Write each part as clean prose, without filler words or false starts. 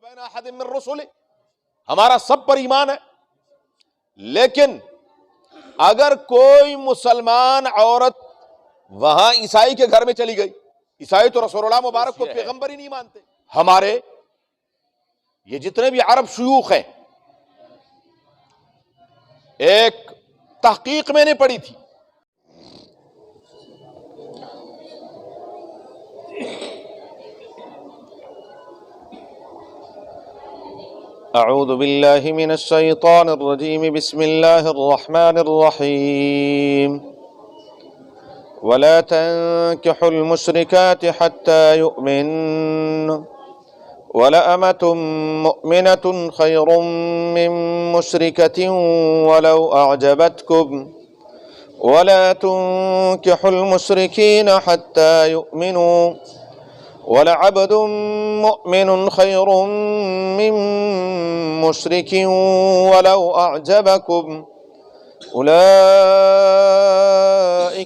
بین احد من رسلہ، ہمارا سب پر ایمان ہے، لیکن اگر کوئی مسلمان عورت وہاں عیسائی کے گھر میں چلی گئی، عیسائی تو رسول اللہ مبارک کو پیغمبر ہی نہیں مانتے، ہمارے یہ جتنے بھی عرب شیوخ ہیں، ایک تحقیق میں نے پڑھی تھی، اعوذ باللہ من الشیطان الرجیم، بسم اللہ الرحمن الرحیم، ولا تنكحوا المشركات حتى يؤمن ولأمة مؤمنة خير من مشركة ولو أعجبتكم ولا تنكحوا المشركين حتى يؤمنوا ولعبد مؤمن خير من مشرك ولو أعجبكم أولئك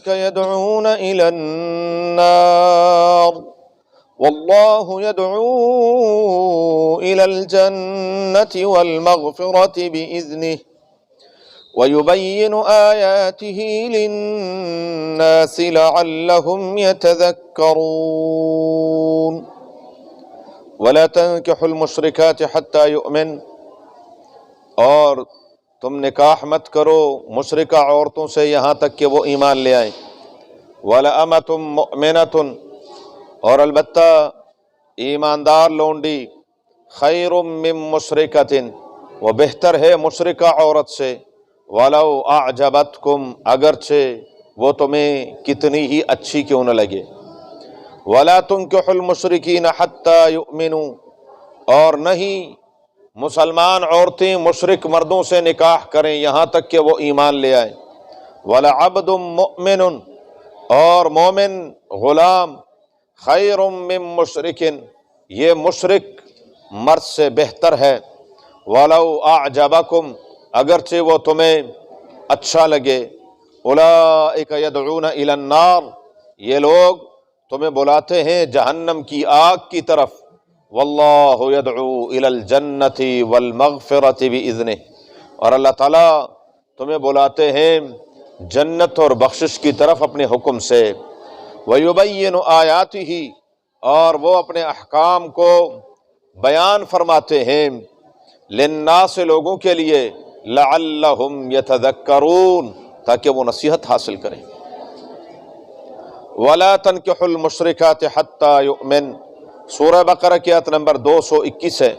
يدعون إلى النار والله يدعو إلى الجنة والمغفرة بإذنه ويبين آياته للناس لعلهم يتذكرون ولا تنكحوا المشركات حتى يؤمن، اور تم نکاح مت کرو مشرکہ عورتوں سے یہاں تک کہ وہ ایمان لے آئیں، وَلَأَمَةٌ مُؤْمِنَةٌ، اور البتہ ایماندار لونڈی، خیر من مشرکۃ، وہ بہتر ہے مشرکہ عورت سے، وَلَوْ أَعْجَبَتْكُمْ، اگرچہ وہ تمہیں کتنی ہی اچھی کیوں نہ لگے، وَلَا تُنكِحُوا الْمُشْرِكِينَ حَتَّى يُؤْمِنُوا، اور نہیں مسلمان عورتیں مشرک مردوں سے نکاح کریں یہاں تک کہ وہ ایمان لے آئیں، وَلَعَبْدٌ مُؤْمِنٌ، اور مومن غلام، خیر من مشرک، یہ مشرک مرد سے بہتر ہے، وَلَوْ أَعْجَبَكُمْ، اگرچہ وہ تمہیں اچھا لگے، أُولَئِكَ يَدْعُونَ إِلَى النَّارِ، یہ لوگ تمہیں بلاتے ہیں جہنم کی آگ کی طرف، واللہ یدعو الی الجنۃ والمغفرۃ بإذنہ، اور اللہ تعالیٰ تمہیں بلاتے ہیں جنت اور بخشش کی طرف اپنے حکم سے، ویبین آیاتہ، اور وہ اپنے احکام کو بیان فرماتے ہیں، للناس، لوگوں کے لیے، لعلہم یتذکرون، تاکہ وہ نصیحت حاصل کریں، ولا تنکحوا المشرکات حتی یؤمن، سورہ بقرہ کی آیت نمبر 221 ہے۔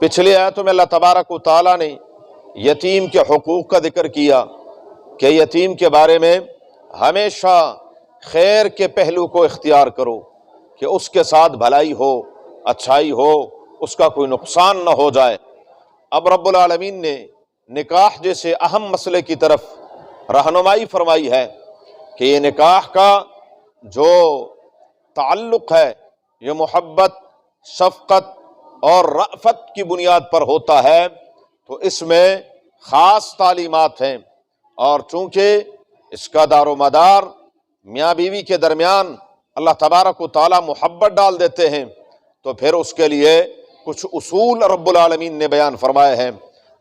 پچھلی آیتوں میں اللہ تبارک و تعالیٰ نے یتیم کے حقوق کا ذکر کیا کہ یتیم کے بارے میں ہمیشہ خیر کے پہلو کو اختیار کرو کہ اس کے ساتھ بھلائی ہو، اچھائی ہو، اس کا کوئی نقصان نہ ہو جائے۔ اب رب العالمین نے نکاح جیسے اہم مسئلے کی طرف رہنمائی فرمائی ہے کہ یہ نکاح کا جو تعلق ہے یہ محبت، شفقت اور رأفت کی بنیاد پر ہوتا ہے، تو اس میں خاص تعلیمات ہیں، اور چونکہ اس کا دار و مدار میاں بیوی کے درمیان اللہ تبارک و تعالی محبت ڈال دیتے ہیں، تو پھر اس کے لیے کچھ اصول رب العالمین نے بیان فرمائے ہیں۔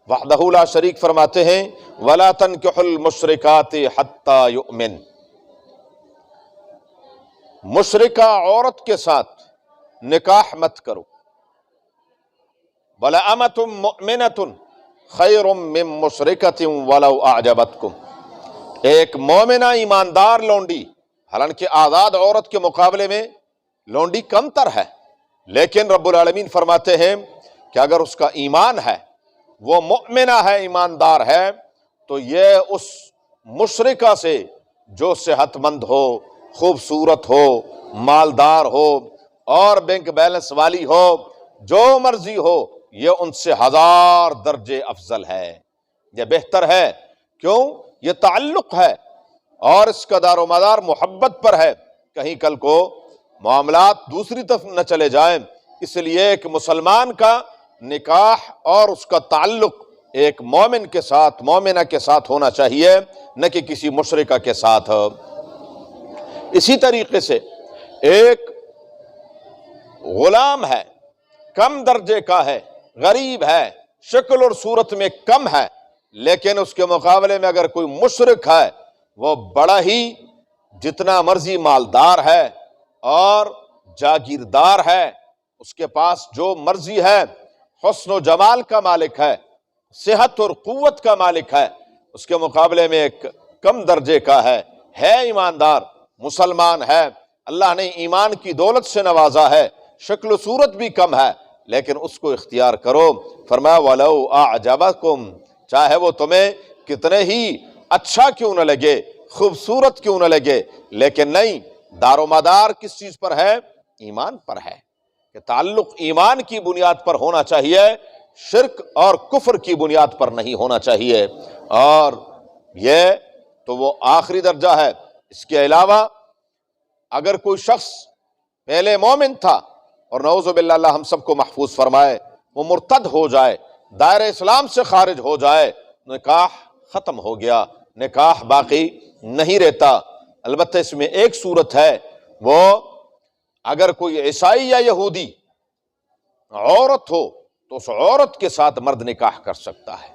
وحدہ لا شریک فرماتے ہیں وَلَا تَنْكِحُوا الْمُشْرِكَاتِ حَتَّى يُؤْمِنْ، مشرکہ عورت کے ساتھ نکاح مت کرو، وَلَأَمَةٌ مُؤْمِنَةٌ خَيْرٌ مِّن مُشْرِكَةٍ وَلَوْ أَعْجَبَتْكُمْ، ایک مومنہ ایماندار لونڈی، حالانکہ آزاد عورت کے مقابلے میں لونڈی کم تر ہے، لیکن رب العالمین فرماتے ہیں کہ اگر اس کا ایمان ہے، وہ مؤمنہ ہے، ایماندار ہے، تو یہ اس مشرکہ سے جو صحت مند ہو، خوبصورت ہو، مالدار ہو اور بینک بیلنس والی ہو، جو مرضی ہو، یہ ان سے 1000 درجے افضل ہے، یہ بہتر ہے۔ کیوں؟ یہ تعلق ہے اور اس کا دار و مدار محبت پر ہے، کہیں کل کو معاملات دوسری طرف نہ چلے جائیں، اس لیے ایک مسلمان کا نکاح اور اس کا تعلق ایک مومن کے ساتھ، مومنہ کے ساتھ ہونا چاہیے، نہ کہ کسی مشرکہ کے ساتھ۔ اسی طریقے سے ایک غلام ہے کم درجے کا ہے، غریب ہے، شکل اور صورت میں کم ہے، لیکن اس کے مقابلے میں اگر کوئی مشرک ہے وہ بڑا ہی جتنا مرضی مالدار ہے اور جاگیردار ہے، اس کے پاس جو مرضی ہے، حسن و جمال کا مالک ہے، صحت اور قوت کا مالک ہے، اس کے مقابلے میں ایک کم درجے کا ہے ایماندار، مسلمان ہے، اللہ نے ایمان کی دولت سے نوازا ہے، شکل و صورت بھی کم ہے، لیکن اس کو اختیار کرو۔ فرمایا وَلَوْ أَعْجَبَكُمْ، چاہے وہ تمہیں کتنے ہی اچھا کیوں نہ لگے، خوبصورت کیوں نہ لگے، لیکن نہیں، دار و مدار کس چیز پر ہے؟ ایمان پر ہے، کہ تعلق ایمان کی بنیاد پر ہونا چاہیے، شرک اور کفر کی بنیاد پر نہیں ہونا چاہیے۔ اور یہ تو وہ آخری درجہ ہے۔ اس کے علاوہ اگر کوئی شخص پہلے مومن تھا اور نعوذ باللہ اللہ ہم سب کو محفوظ فرمائے، وہ مرتد ہو جائے، دائرہ اسلام سے خارج ہو جائے، نکاح ختم ہو گیا، نکاح باقی نہیں رہتا۔ البتہ اس میں ایک صورت ہے، وہ اگر کوئی عیسائی یا یہودی عورت ہو تو اس عورت کے ساتھ مرد نکاح کر سکتا ہے،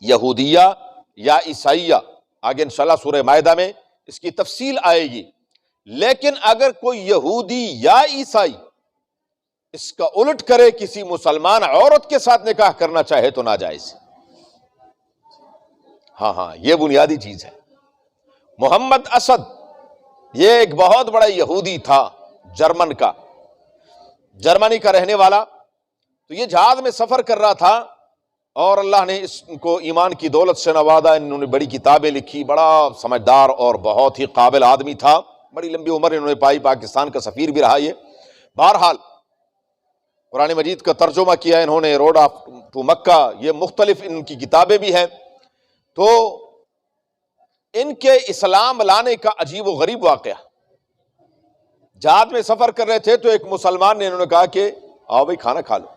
یہودیہ یا عیسائیہ، آگے انشاءاللہ سورہ مائدہ میں اس کی تفصیل آئے گی۔ لیکن اگر کوئی یہودی یا عیسائی اس کا الٹ کرے، کسی مسلمان عورت کے ساتھ نکاح کرنا چاہے تو ناجائز۔ ہاں یہ بنیادی چیز ہے۔ محمد اسد یہ ایک بہت بڑا یہودی تھا، جرمنی کا رہنے والا، تو یہ جہاز میں سفر کر رہا تھا اور اللہ نے اس کو ایمان کی دولت سے نوازا، انہوں نے بڑی کتابیں لکھی، بڑا سمجھدار اور بہت ہی قابل آدمی تھا، بڑی لمبی عمر انہوں نے پائی، پاکستان کا سفیر بھی رہا یہ۔ بہرحال قرآن مجید کا ترجمہ کیا انہوں نے، روڈ آف ٹو مکہ، یہ مختلف ان کی کتابیں بھی ہیں۔ تو ان کے اسلام لانے کا عجیب و غریب واقعہ، جہاز میں سفر کر رہے تھے تو ایک مسلمان نے انہوں نے کہا کہ آؤ بھائی کھانا کھا لو۔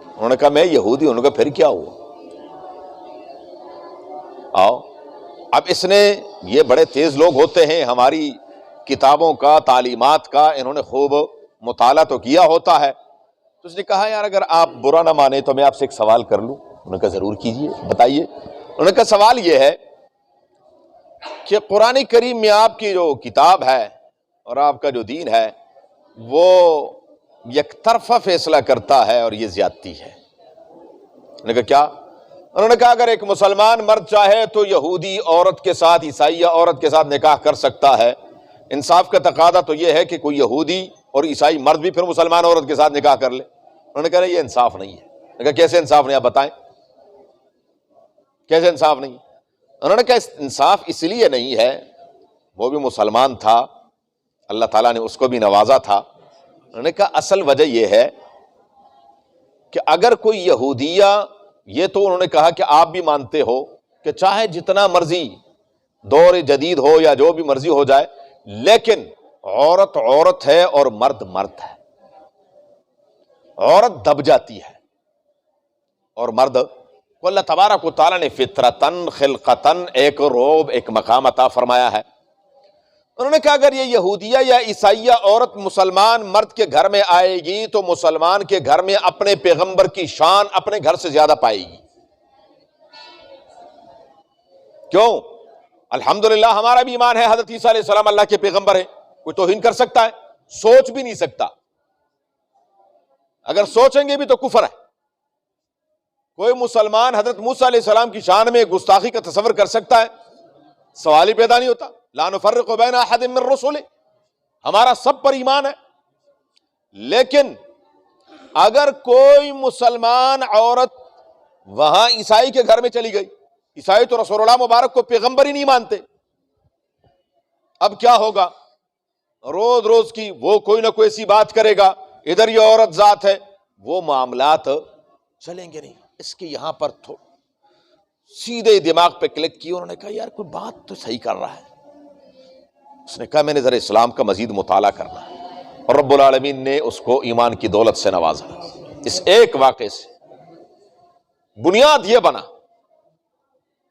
انہوں نے کہا میں یہودی، انہوں نے کہا پھر کیا ہوا، آؤ۔ اب اس نے، یہ بڑے تیز لوگ ہوتے ہیں، ہماری کتابوں کا، تعلیمات کا انہوں نے خوب مطالعہ تو کیا ہوتا ہے، تو اس نے کہا یار اگر آپ برا نہ مانے تو میں آپ سے ایک سوال کر لوں۔ انہوں نے کہا ضرور کیجئے، بتائیے۔ انہوں نے کہا سوال یہ ہے کہ قرآن کریم میں آپ کی جو کتاب ہے اور آپ کا جو دین ہے وہ یک طرفہ فیصلہ کرتا ہے اور یہ زیادتی ہے۔ انہوں نے کہا کیا؟ انہوں نے کہا اگر ایک مسلمان مرد چاہے تو یہودی عورت کے ساتھ، عیسائیہ عورت کے ساتھ نکاح کر سکتا ہے، انصاف کا تقاضا تو یہ ہے کہ کوئی یہودی اور عیسائی مرد بھی پھر مسلمان عورت کے ساتھ نکاح کر لے۔ انہوں نے کہا یہ انصاف نہیں ہے۔ انہوں نے کہا کیسے انصاف نہیں، آپ بتائیں کیسے انصاف نہیں؟ انہوں نے کہا انصاف اس لیے نہیں ہے، وہ بھی مسلمان تھا، اللہ تعالیٰ نے اس کو بھی نوازا تھا۔ انہوں نے کہا اصل وجہ یہ ہے کہ اگر کوئی یہودیہ، یہ تو انہوں نے کہا کہ آپ بھی مانتے ہو کہ چاہے جتنا مرضی دور جدید ہو یا جو بھی مرضی ہو جائے، لیکن عورت عورت ہے اور مرد مرد ہے، عورت دب جاتی ہے اور مرد کو اللہ تبارک و تعالیٰ نے فطرتاً خلقتاً ایک روب، ایک مقام عطا فرمایا ہے۔ انہوں نے کہا اگر یہ یہودیہ یا عیسائیہ عورت مسلمان مرد کے گھر میں آئے گی تو مسلمان کے گھر میں اپنے پیغمبر کی شان اپنے گھر سے زیادہ پائے گی۔ کیوں؟ الحمدللہ ہمارا بھی ایمان ہے حضرت عیسیٰ علیہ السلام اللہ کے پیغمبر ہیں، کوئی توہین کر سکتا ہے؟ سوچ بھی نہیں سکتا، اگر سوچیں گے بھی تو کفر ہے۔ کوئی مسلمان حضرت موسیٰ علیہ السلام کی شان میں گستاخی کا تصور کر سکتا ہے؟ سوال ہی پیدا نہیں ہوتا۔ لا نفرق بین احد من رسلہ، ہمارا سب پر ایمان ہے۔ لیکن اگر کوئی مسلمان عورت وہاں عیسائی کے گھر میں چلی گئی، عیسائی تو رسول اللہ مبارک کو پیغمبر ہی نہیں مانتے، اب کیا ہوگا؟ روز روز کی وہ کوئی نہ کوئی ایسی بات کرے گا، ادھر یہ عورت ذات ہے، وہ معاملات چلیں گے نہیں۔ اس کے یہاں پر سیدھے دماغ پہ کلک کی، انہوں نے کہا یار کوئی بات تو صحیح کر رہا ہے۔ اس نے کہا میں نے ذرا اسلام کا مزید مطالعہ کرنا ہے، اور رب العالمین نے اس کو ایمان کی دولت سے نوازا۔ اس ایک واقعے سے بنیاد یہ بنا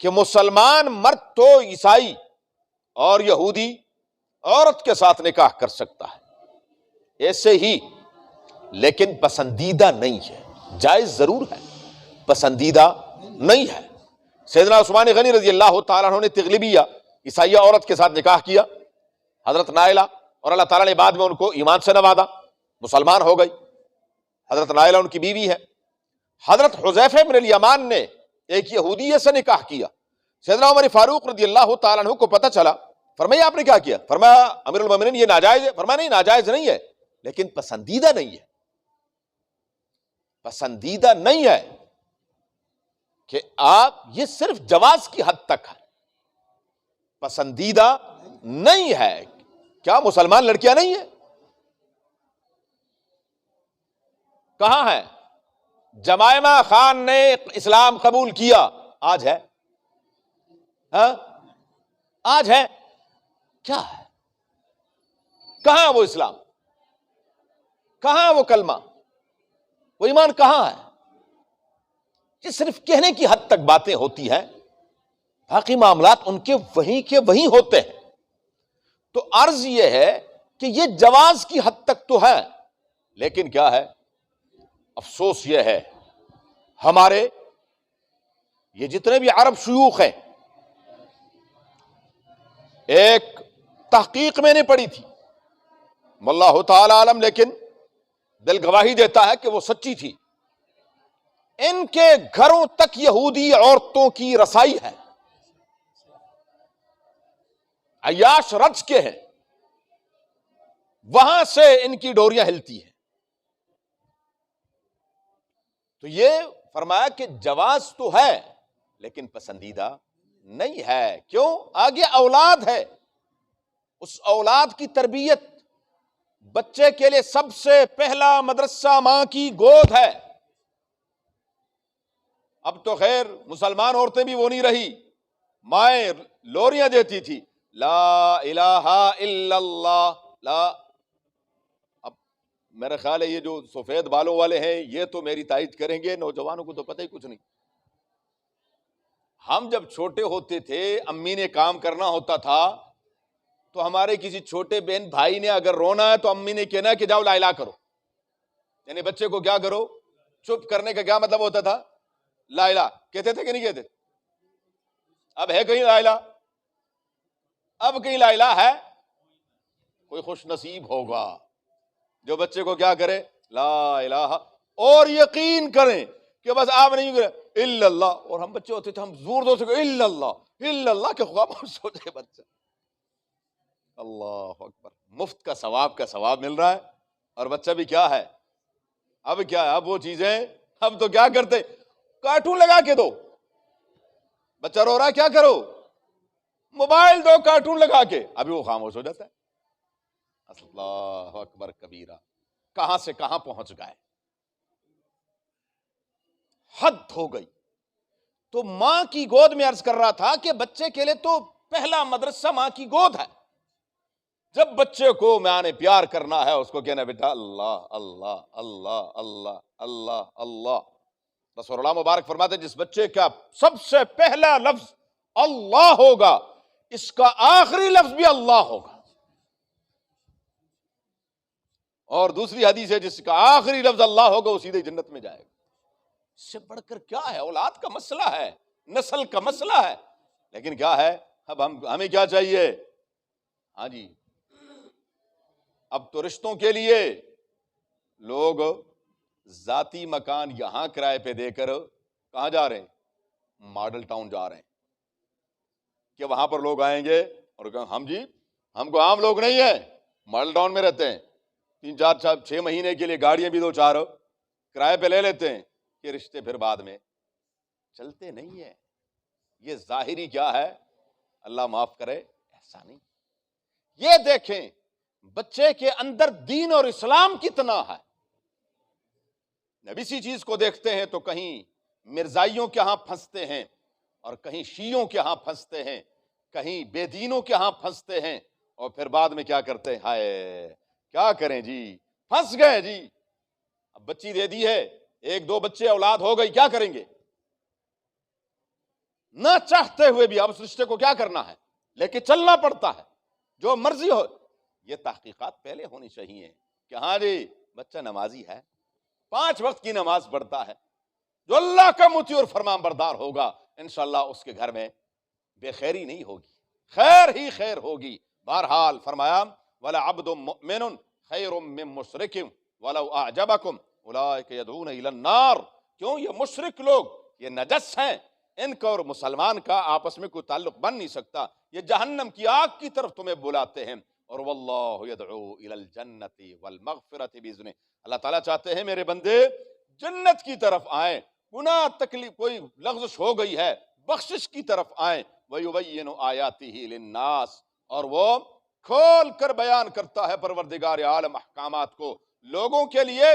کہ مسلمان مرد تو عیسائی اور یہودی عورت کے ساتھ نکاح کر سکتا ہے۔ ایسے ہی لیکن پسندیدہ نہیں ہے. جائز ضرور ہے، پسندیدہ نہیں ہے. سیدنا عثمان غنی رضی اللہ تعالیٰ عنہ نے تغلبیہ عیسائیہ عورت کے ساتھ نکاح کیا، حضرت نائلہ، اور اللہ تعالیٰ نے بعد میں ان کو ایمان سے نوازا، مسلمان ہو گئی. حضرت نائلہ ان کی بیوی ہے. حضرت حذیفہ بن الیمان نے ایک یہودیہ سے نکاح کیا. سیدنا عمر فاروق رضی اللہ تعالیٰ عنہ کو پتہ چلا، فرمایا آپ نے کیا کیا؟ فرمایا امیر المومنین یہ ناجائز ہے. فرمایا نہیں، ناجائز نہیں ہے، لیکن پسندیدہ نہیں ہے. پسندیدہ نہیں ہے کہ آپ، یہ صرف جواز کی حد تک ہے، پسندیدہ نہیں ہے. کیا مسلمان لڑکیاں نہیں ہیں؟ کہاں ہے؟ جمائمہ خان نے اسلام قبول کیا، آج ہے؟ ہاں آج ہے؟ کیا ہے؟ کہاں وہ اسلام؟ کہاں وہ کلمہ؟ وہ ایمان کہاں ہے؟ یہ صرف کہنے کی حد تک باتیں ہوتی ہیں، باقی معاملات ان کے وہیں ہوتے ہیں. تو عرض یہ ہے کہ یہ جواز کی حد تک تو ہے، لیکن کیا ہے؟ افسوس یہ ہے ہمارے یہ جتنے بھی عرب شیوخ ہیں، ایک تحقیق میں نے پڑھی تھی، واللہ تعالی عالم، لیکن دل گواہی دیتا ہے کہ وہ سچی تھی. ان کے گھروں تک یہودی عورتوں کی رسائی ہے، عیاش رچ کے ہیں، وہاں سے ان کی ڈوریاں ہلتی ہیں. تو یہ فرمایا کہ جواز تو ہے لیکن پسندیدہ نہیں ہے. کیوں؟ آگے اولاد ہے، اس اولاد کی تربیت، بچے کے لیے سب سے پہلا مدرسہ ماں کی گود ہے. اب تو خیر مسلمان عورتیں بھی وہ نہیں رہی، مائیں لوریاں دیتی تھی، لا الہ الا اللہ. لا، اب میرا خیال ہے یہ جو سفید بالوں والے ہیں یہ تو میری تائید کریں گے، نوجوانوں کو تو پتہ ہی کچھ نہیں. ہم جب چھوٹے ہوتے تھے، امی نے کام کرنا ہوتا تھا تو ہمارے کسی چھوٹے بہن بھائی نے اگر رونا ہے تو امی نے کہنا کہ جاؤ لا الہ کرو، یعنی بچے کو کیا کرو؟ چپ کرنے کا کیا مطلب ہوتا تھا؟ لا الہ. کہتے تھے کہ نہیں کہتے؟ اب ہے کہیں لا الہ؟ اب کہیں لا الہ ہے؟ کوئی خوش نصیب ہوگا جو بچے کو کیا کرے؟ لا الہ. اور یقین کریں کہ بس آپ نہیں کرے الا اللہ، اور ہم بچے ہوتے تھے ہم زور سے الا اللہ کے خواب سوچے بچہ. اللہ اکبر، مفت کا ثواب مل رہا ہے، اور بچہ بھی کیا ہے؟ اب کیا ہے؟ اب وہ چیزیں، اب تو کیا کرتے؟ کارٹون لگا کے دو، بچہ رو رہا ہے، کیا کرو؟ موبائل دو کارٹون لگا کے، ابھی وہ خاموش ہو جاتا ہے. اللہ اکبر کبیرہ، کہاں سے کہاں پہنچ گئے، حد ہو گئی. تو ماں کی گود میں عرض کر رہا تھا کہ بچے کے لیے تو پہلا مدرسہ ماں کی گود ہے. جب بچے کو ماں نے پیار کرنا ہے اس کو کہنا بیٹا اللہ اللہ اللہ اللہ اللہ اللہ. رسول اللہ مبارک فرماتے جس بچے کا سب سے پہلا لفظ اللہ ہوگا اس کا آخری لفظ بھی اللہ ہوگا. اور دوسری حدیث ہے جس کا آخری لفظ اللہ ہوگا وہ سیدھے جنت میں جائے گا. اس سے بڑھ کر کیا ہے؟ اولاد کا مسئلہ ہے، نسل کا مسئلہ ہے، لیکن کیا ہے؟ اب ہمیں کیا چاہیے؟ ہاں جی، اب تو رشتوں کے لیے لوگ ذاتی مکان یہاں کرائے پہ دے کر کہاں جا رہے ہیں؟ ماڈل ٹاؤن جا رہے ہیں کہ وہاں پر لوگ آئیں گے اور کہیں ہم جی ہم کو عام لوگ نہیں ہیں، ماڈل ٹاؤن میں رہتے ہیں، 3-4-6 مہینے کے لیے گاڑیاں بھی 2-4 کرائے پہ لے لیتے ہیں. یہ رشتے پھر بعد میں چلتے نہیں ہیں. یہ ظاہری کیا ہے؟ اللہ معاف کرے، احسانی. یہ دیکھیں بچے کے اندر دین اور اسلام کتنا ہے. اب اسی چیز کو دیکھتے ہیں تو کہیں مرزائیوں کے ہاں پھنستے ہیں اور کہیں شیعوں کے ہاں پھنستے ہیں، کہیں بے دینوں کے ہاں پھنستے ہیں، اور پھر بعد میں کیا کرتے ہیں؟ ہائے کیا کریں جی، پھنس گئے جی. اب بچی دے دی ہے، 1-2 بچے اولاد ہو گئی، کیا کریں گے؟ نہ چاہتے ہوئے بھی اب اس رشتے کو کیا کرنا ہے؟ لے کے چلنا پڑتا ہے، جو مرضی ہو. یہ تحقیقات پہلے ہونی چاہیے کہ ہاں جی بچہ نمازی ہے، 5 وقت کی نماز پڑھتا ہے، جو اللہ کا مطیع اور فرمان بردار ہوگا انشاءاللہ اس کے گھر میں بے خیری نہیں ہوگی، خیر ہی خیر ہوگی۔ بہرحال فرمایا وَلَعَبْدٌ مُؤْمِنٌ خَيْرٌ مِّن مُشْرِكٍ وَلَوْ أَعْجَبَكُمْ أُولَٰئِكَ يَدْعُونَ إِلَى النَّارِ۔ کیوں؟ یہ مشرک لوگ، یہ نجس ہیں، ان کا اور مسلمان کا آپس میں کوئی تعلق بن نہیں سکتا، یہ جہنم کی آگ کی طرف تمہیں بلاتے ہیں۔ اور واللہ یدعو الی الجنت والمغفرۃ باذنہ، اللہ تعالیٰ چاہتے ہیں میرے بندے جنت کی طرف آئیں، گناہ تکلیف کوئی لغزش ہو گئی ہے بخشش کی طرف آئیں، وَيُبَيِّنُ آیاتہ للناس، اور وہ کھول کر بیان کرتا ہے پروردگار عالم احکامات کو لوگوں کے لیے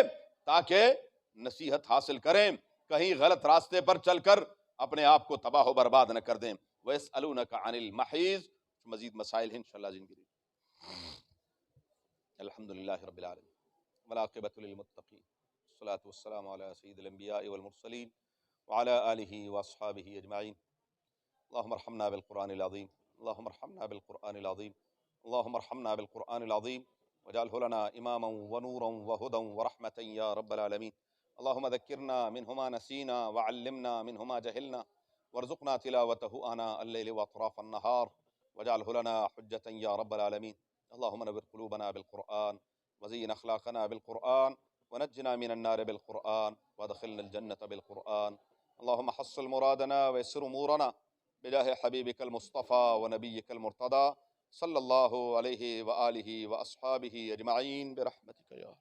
تاکہ نصیحت حاصل کریں، کہیں غلط راستے پر چل کر اپنے آپ کو تباہ و برباد نہ کر دیں۔ وَيَسْأَلُونَكَ عَنِ الْمَحِيضِ، مزید مسائل ہیں انشاءاللہ جن کے لیے۔ الحمدللہ رب العالمین والعاقبۃ للمتقین، والصلاۃ والسلام علی سید الانبیاء والمرسلین وعلی آلہ واصحابہ اجمعین۔ اللہم ارحمنا بالقرآن العظیم، اللہم ارحمنا بالقرآن العظیم، اللہم ارحمنا بالقرآن العظیم واجعلہ لنا اماما ونورا وہدى ورحمة یا رب العالمین۔ اللہم ذکرنا منہ ما نسینا وعلمنا منہ ما جہلنا وارزقنا تلاوتہ آناء اللیل واطراف النہار واجعلہ لنا حجة یا رب العالمین۔ اللہم نور قلوبنا بالقرآن وزین اخلاقنا بالقرآن ونجنا من النار بالقرآن وادخلنا الجنة بالقرآن۔ اللہم حصل مرادنا ويسر امورنا بجاہ حبیبک المصطفیٰ ونبیک المرتضی صلی اللہ علیہ وآلہ واصحابہ اجمعین برحمتک یا